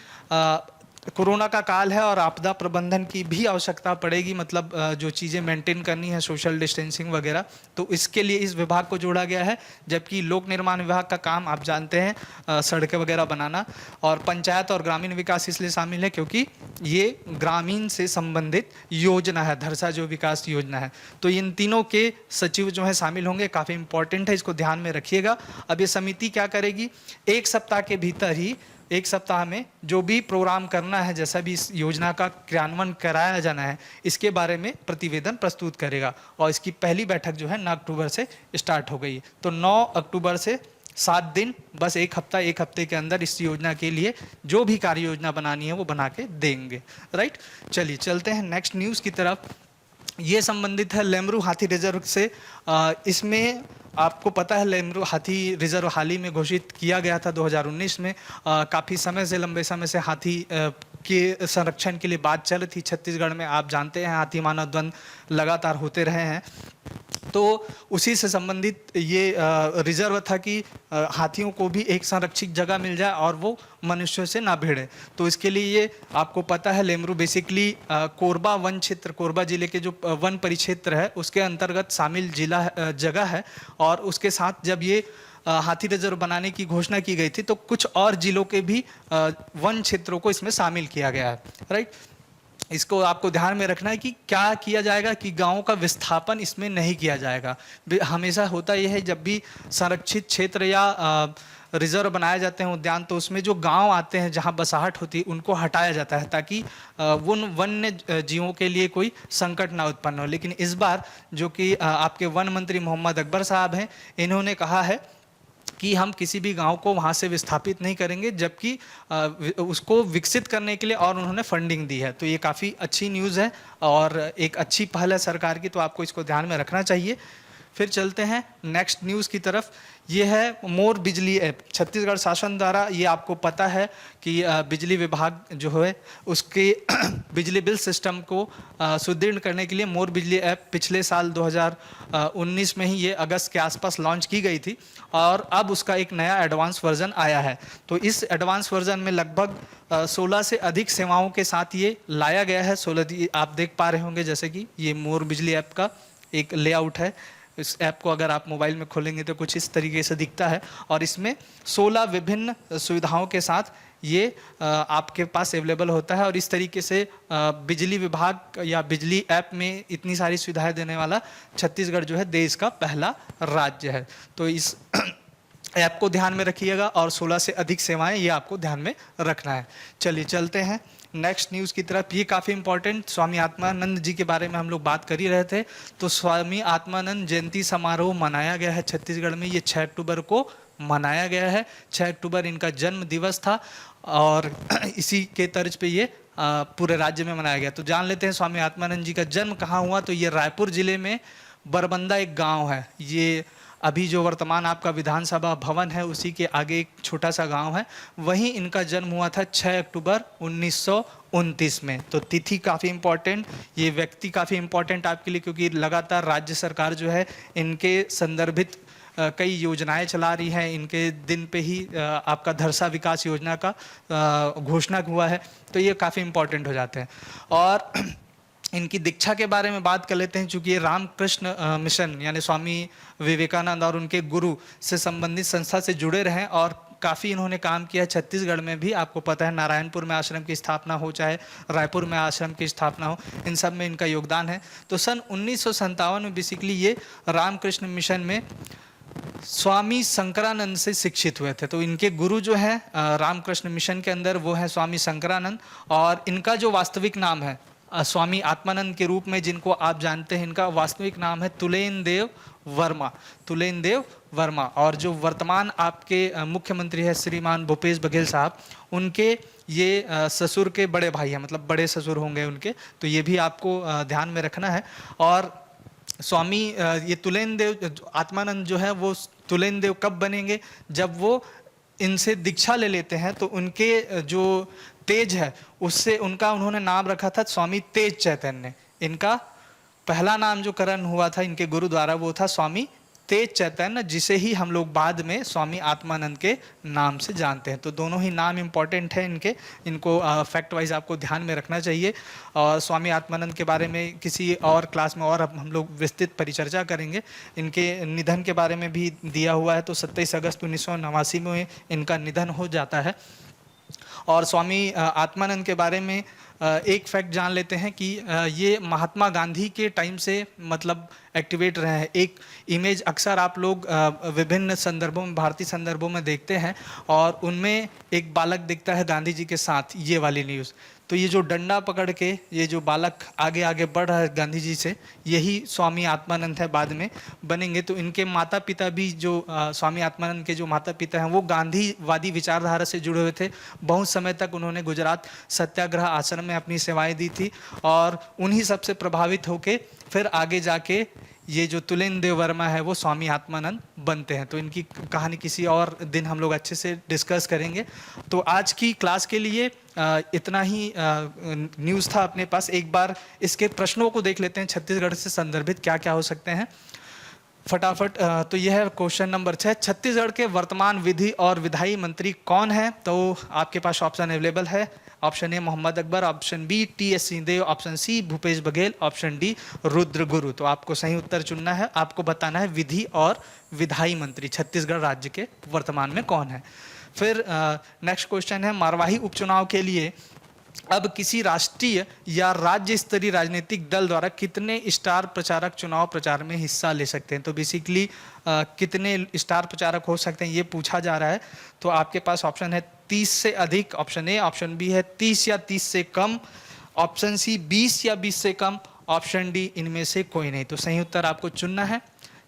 कोरोना का काल है और आपदा प्रबंधन की भी आवश्यकता पड़ेगी, मतलब जो चीज़ें मेंटेन करनी है, सोशल डिस्टेंसिंग वगैरह, तो इसके लिए इस विभाग को जोड़ा गया है। जबकि लोक निर्माण विभाग का काम आप जानते हैं सड़कें वगैरह बनाना, और पंचायत और ग्रामीण विकास इसलिए शामिल है क्योंकि ये ग्रामीण से संबंधित योजना है, धरसा जो विकास योजना है। तो इन तीनों के सचिव जो है शामिल होंगे, काफ़ी इंपॉर्टेंट है, इसको ध्यान में रखिएगा। अब ये समिति क्या करेगी, 1 सप्ताह के भीतर ही, 1 सप्ताह में जो भी प्रोग्राम करना है, जैसा भी इस योजना का क्रियान्वयन कराया जाना है, इसके बारे में प्रतिवेदन प्रस्तुत करेगा। और इसकी पहली बैठक जो है 9 अक्टूबर से स्टार्ट हो गई है। तो 9 अक्टूबर से 7 दिन, बस 1 हफ्ते के अंदर इस योजना के लिए जो भी कार्य योजना बनानी है वो बना के देंगे। राइट, चलिए चलते हैं नेक्स्ट न्यूज़ की तरफ। ये संबंधित है लेमरू हाथी रिजर्व से। इसमें आपको पता है लेमरू हाथी रिजर्व हाल ही में घोषित किया गया था 2019 में। काफ़ी समय से, लंबे समय से हाथी के संरक्षण के लिए बात चल रही थी छत्तीसगढ़ में, आप जानते हैं हाथी मानव द्वंद्व लगातार होते रहे हैं। तो उसी से संबंधित ये रिजर्व था कि हाथियों को भी एक संरक्षित जगह मिल जाए और वो मनुष्यों से ना भिड़े। तो इसके लिए ये आपको पता है लेमरू बेसिकली कोरबा वन क्षेत्र, कोरबा जिले के जो वन परिक्षेत्र है उसके अंतर्गत शामिल जिला जगह है। और उसके साथ जब ये हाथी रिजर्व बनाने की घोषणा की गई थी तो कुछ और जिलों के भी वन क्षेत्रों को इसमें शामिल किया गया है, राइट। इसको आपको ध्यान में रखना है कि क्या किया जाएगा कि गांवों का विस्थापन इसमें नहीं किया जाएगा। हमेशा होता यह है जब भी संरक्षित क्षेत्र या रिजर्व बनाए जाते हैं उद्यान, तो उसमें जो गांव आते हैं जहां बसाहट होती है उनको हटाया जाता है ताकि उन वन्य जीवों के लिए कोई संकट ना उत्पन्न हो। लेकिन इस बार जो कि आपके वन मंत्री मोहम्मद अकबर साहब हैं, इन्होंने कहा है कि हम किसी भी गांव को वहां से विस्थापित नहीं करेंगे, जबकि उसको विकसित करने के लिए और उन्होंने फंडिंग दी है। तो ये काफ़ी अच्छी न्यूज़ है और एक अच्छी पहल है सरकार की, तो आपको इसको ध्यान में रखना चाहिए। फिर चलते हैं नेक्स्ट न्यूज़ की तरफ। ये है मोर बिजली ऐप। छत्तीसगढ़ शासन द्वारा, ये आपको पता है कि बिजली विभाग जो है उसके बिजली बिल सिस्टम को सुदृढ़ करने के लिए मोर बिजली ऐप पिछले साल 2019 में ही ये अगस्त के आसपास लॉन्च की गई थी और अब उसका एक नया एडवांस वर्जन आया है। तो इस एडवांस वर्जन में लगभग 16 से अधिक सेवाओं के साथ ये लाया गया है। 16 आप देख पा रहे होंगे, जैसे कि ये मोर बिजली ऐप का एक लेआउट है। इस ऐप को अगर आप मोबाइल में खोलेंगे तो कुछ इस तरीके से दिखता है और इसमें 16 विभिन्न सुविधाओं के साथ ये आपके पास अवेलेबल होता है। और इस तरीके से बिजली विभाग या बिजली ऐप में इतनी सारी सुविधाएं देने वाला छत्तीसगढ़ जो है देश का पहला राज्य है। तो इस ऐप को ध्यान में रखिएगा और 16 से अधिक सेवाएं ये आपको ध्यान में रखना है। चलिए चलते हैं नेक्स्ट न्यूज़ की तरफ। ये काफ़ी इंपॉर्टेंट, स्वामी आत्मानंद जी के बारे में हम लोग बात कर ही रहे थे। तो स्वामी आत्मानंद जयंती समारोह मनाया गया है छत्तीसगढ़ में। ये 6 अक्टूबर को मनाया गया है। 6 अक्टूबर इनका जन्म दिवस था और इसी के तर्ज पे ये पूरे राज्य में मनाया गया। तो जान लेते हैं स्वामी आत्मानंद जी का जन्म कहाँ हुआ। तो ये रायपुर जिले में बरबंदा एक गाँव है। ये अभी जो वर्तमान आपका विधानसभा भवन है उसी के आगे एक छोटा सा गांव है, वहीं इनका जन्म हुआ था 6 अक्टूबर 1929 में। तो तिथि काफ़ी इंपॉर्टेंट, ये व्यक्ति काफ़ी इंपॉर्टेंट आपके लिए, क्योंकि लगातार राज्य सरकार जो है इनके संदर्भित कई योजनाएं चला रही हैं। इनके दिन पे ही आपका धरसा विकास योजना का घोषणा हुआ है, तो ये काफ़ी इंपॉर्टेंट हो जाते हैं। और इनकी दीक्षा के बारे में बात कर लेते हैं। चूँकि ये रामकृष्ण मिशन यानी स्वामी विवेकानंद और उनके गुरु से संबंधित संस्था से जुड़े रहे और काफ़ी इन्होंने काम किया। छत्तीसगढ़ में भी आपको पता है नारायणपुर में आश्रम की स्थापना हो, चाहे रायपुर में आश्रम की स्थापना हो, इन सब में इनका योगदान है। तो सन 1957 में बेसिकली ये रामकृष्ण मिशन में स्वामी शंकरानंद से शिक्षित हुए थे। तो इनके गुरु जो है रामकृष्ण मिशन के अंदर वो है स्वामी शंकरानंद, और इनका जो वास्तविक नाम है स्वामी आत्मानंद के रूप में जिनको आप जानते हैं, इनका वास्तविक नाम है तुलेन देव वर्मा, तुलेन देव वर्मा। और जो वर्तमान आपके मुख्यमंत्री है श्रीमान भूपेश बघेल साहब, उनके ये ससुर के बड़े भाई हैं, मतलब बड़े ससुर होंगे उनके। तो ये भी आपको ध्यान में रखना है। और स्वामी ये तुलेन देव आत्मानंद जो है वो तुलेन देव कब बनेंगे, जब वो इनसे दीक्षा ले लेते हैं। तो उनके जो तेज है उससे उनका उन्होंने नाम रखा था स्वामी तेज चैतन्य। इनका पहला नाम जो करण हुआ था इनके गुरु द्वारा वो था स्वामी तेज चैतन्य, जिसे ही हम लोग बाद में स्वामी आत्मानंद के नाम से जानते हैं। तो दोनों ही नाम इंपॉर्टेंट है इनके, इनको फैक्ट वाइज आपको ध्यान में रखना चाहिए। और स्वामी आत्मानंद के बारे में किसी और क्लास में और हम लोग विस्तृत परिचर्चा करेंगे। इनके निधन के बारे में भी दिया हुआ है। तो 27 अगस्त 1989 में इनका निधन हो जाता है। और स्वामी आत्मानंद के बारे में एक फैक्ट जान लेते हैं कि ये महात्मा गांधी के टाइम से मतलब एक्टिवेट रहे हैं। एक इमेज अक्सर आप लोग विभिन्न संदर्भों में, भारतीय संदर्भों में देखते हैं और उनमें एक बालक दिखता है गांधी जी के साथ, ये वाली न्यूज़। तो ये जो डंडा पकड़ के ये जो बालक आगे आगे बढ़ रहा है गांधी जी से, यही स्वामी आत्मानंद है, बाद में बनेंगे। तो इनके माता पिता भी जो स्वामी आत्मानंद के जो माता पिता हैं वो गांधीवादी विचारधारा से जुड़े हुए थे। बहुत समय तक उन्होंने गुजरात सत्याग्रह आश्रम में अपनी सेवाएं दी थी और उन्हीं सबसे प्रभावित होके फिर आगे जाके ये जो तुलेन देव वर्मा है वो स्वामी आत्मानंद बनते हैं। तो इनकी कहानी किसी और दिन हम लोग अच्छे से डिस्कस करेंगे। तो आज की क्लास के लिए इतना ही न्यूज़ था अपने पास। एक बार इसके प्रश्नों को देख लेते हैं, छत्तीसगढ़ से संदर्भित क्या क्या हो सकते हैं फटाफट। तो यह है क्वेश्चन नंबर 6, छत्तीसगढ़ के वर्तमान विधि और विधायी मंत्री कौन है? तो आपके पास ऑप्शन अवेलेबल है। Option A Mohammad Akbar, option B TS. Singhdeo, option C Bhupesh Baghel, option D Rudra Guru. तो आपको सही उत्तर चुनना है, आपको बताना है विधि और विधायी मंत्री छत्तीसगढ़ राज्य के वर्तमान में कौन है। फिर नेक्स्ट क्वेश्चन है, मारवाही उपचुनाव के लिए अब किसी राष्ट्रीय या राज्य स्तरीय राजनीतिक दल द्वारा कितने स्टार प्रचारक चुनाव प्रचार में हिस्सा ले सकते हैं? तो बेसिकली कितने स्टार प्रचारक हो सकते हैं ये पूछा जा रहा है। तो आपके पास ऑप्शन है 30 से अधिक, ऑप्शन ए, ऑप्शन बी है 30 या 30 से कम, ऑप्शन सी 20 या 20 से कम, ऑप्शन डी इनमें से कोई नहीं। तो सही उत्तर आपको चुनना है।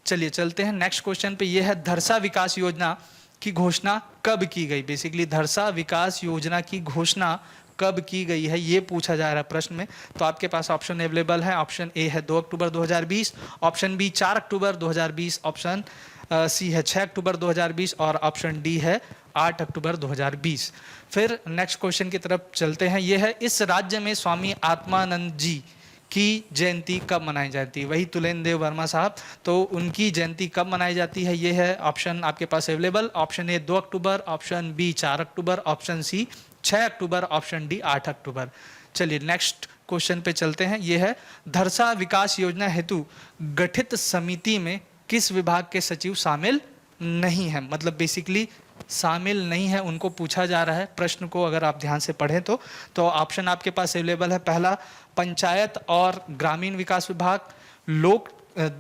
चलिए चलते हैं नेक्स्ट क्वेश्चन पे। ये है धरसा विकास योजना की घोषणा कब की गई? बेसिकली धरसा विकास योजना की घोषणा कब की गई है ये पूछा जा रहा है प्रश्न में। तो आपके पास ऑप्शन अवेलेबल है। ऑप्शन ए है 2 अक्टूबर 2020, ऑप्शन बी 4 अक्टूबर 2020, ऑप्शन सी है 6 अक्टूबर 2020 और ऑप्शन डी है 8 अक्टूबर 2020। फिर नेक्स्ट क्वेश्चन की तरफ चलते हैं। यह है, इस राज्य में स्वामी आत्मानंद जी की जयंती कब मनाई जाती है? वही तुलेन देव वर्मा साहब, तो उनकी जयंती कब मनाई जाती है? ये है ऑप्शन आपके पास available. Option A 2 October, option B 4 October, option C 6 October, option D 8 October. चलिए नेक्स्ट क्वेश्चन पे चलते हैं। यह है, धरसा विकास योजना हेतु गठित समिति में किस विभाग के सचिव शामिल नहीं है? मतलब बेसिकली शामिल नहीं है, उनको पूछा जा रहा है प्रश्न को, अगर आप ध्यान से पढ़ें तो ऑप्शन आपके पास अवेलेबल है। पहला पंचायत और ग्रामीण विकास विभाग,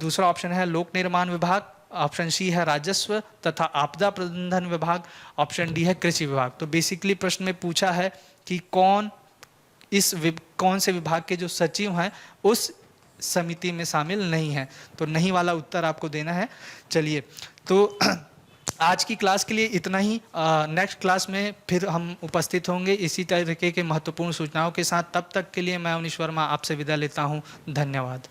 दूसरा ऑप्शन है लोक निर्माण विभाग, ऑप्शन सी है राजस्व तथा आपदा प्रबंधन विभाग, ऑप्शन डी है कृषि विभाग। तो बेसिकली प्रश्न में पूछा है कि कौन से विभाग के जो सचिव हैं उस समिति में शामिल नहीं है। तो नहीं वाला उत्तर आपको देना है। चलिए तो आज की क्लास के लिए इतना ही। नेक्स्ट क्लास में फिर हम उपस्थित होंगे इसी तरीके के महत्वपूर्ण सूचनाओं के साथ। तब तक के लिए मैं अवनीश वर्मा आपसे विदा लेता हूँ। धन्यवाद।